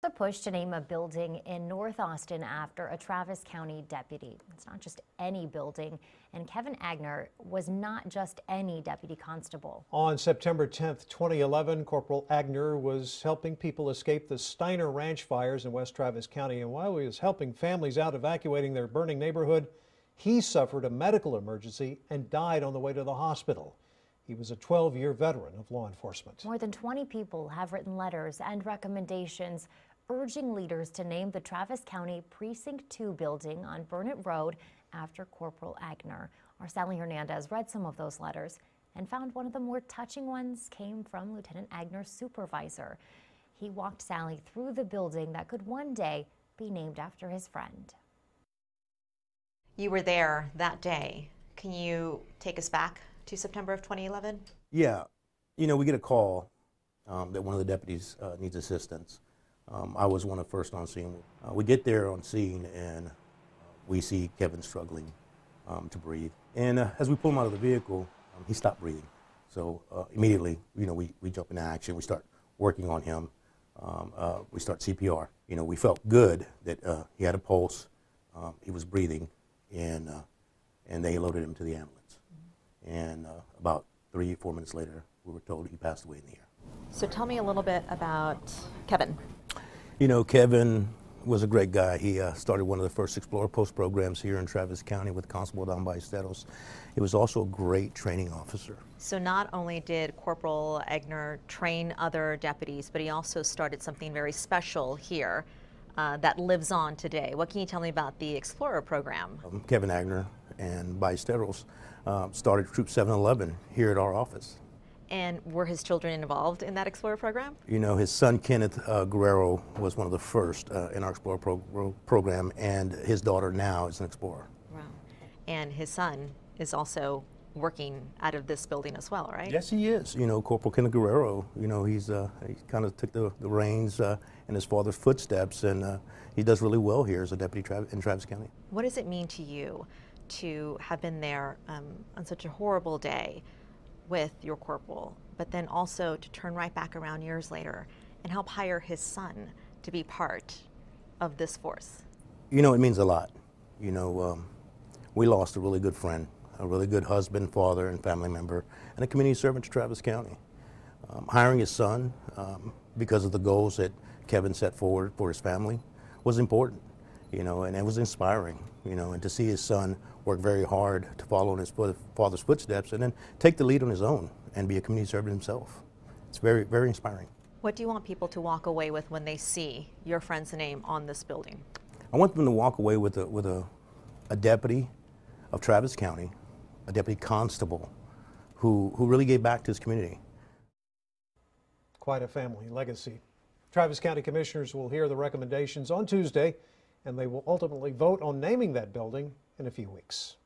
The push to name a building in North Austin after a Travis County deputy. It's not just any building, and Kevin Aigner was not just any deputy constable. On September 10th, 2011, Corporal Aigner was helping people escape the Steiner Ranch fires in West Travis County, and while he was helping families out evacuating their burning neighborhood, he suffered a medical emergency and died on the way to the hospital. He was a 12-year veteran of law enforcement. More than 20 people have written letters and recommendations urging leaders to name the Travis County Precinct 2 building on Burnet Road after Corporal Aigner. Our Sally Hernandez read some of those letters and found one of the more touching ones came from Lieutenant Aigner's supervisor. He walked Sally through the building that could one day be named after his friend. You were there that day. Can you take us back to September of 2011? Yeah, we get a call that one of the deputies needs assistance. I was one of the first on scene. We get there on scene and we see Kevin struggling to breathe. And as we pull him out of the vehicle, he stopped breathing. So immediately, we jump into action. We start working on him. We start CPR. We felt good that he had a pulse, he was breathing, and they loaded him to the ambulance. And about 3-4 minutes later, we were told he passed away in the air. So tell me a little bit about Kevin. Kevin was a great guy. He started one of the first Explorer Post programs here in Travis County with Constable down by Steros. He was also a great training officer. So not only did Corporal Aigner train other deputies, but he also started something very special here that lives on today. What can you tell me about the Explorer program? Kevin Aigner and by Steros started Troop 711 here at our office. And were his children involved in that Explorer program? His son Kenneth Guerrero was one of the first in our Explorer program, and his daughter now is an Explorer. Wow. And his son is also working out of this building as well, right? Yes, he is. Corporal Kenneth Guerrero, he kind of took the reins in his father's footsteps, and he does really well here as a deputy in Travis County. What does it mean to you to have been there on such a horrible day with your corporal, but then also to turn right back around years later and help hire his son to be part of this force? It means a lot. We lost a really good friend, a really good husband, father, and family member, and a community servant to Travis County. Hiring his son because of the goals that Kevin set forward for his family was important, and it was inspiring, and to see his son work very hard to follow in his father's footsteps and then take the lead on his own and be a community servant himself. It's very, very inspiring. What do you want people to walk away with when they see your friend's name on this building? I want them to walk away with a deputy of Travis County, a deputy constable who really gave back to his community. Quite a family legacy. Travis County Commissioners will hear the recommendations on Tuesday, and they will ultimately vote on naming that building in a few weeks.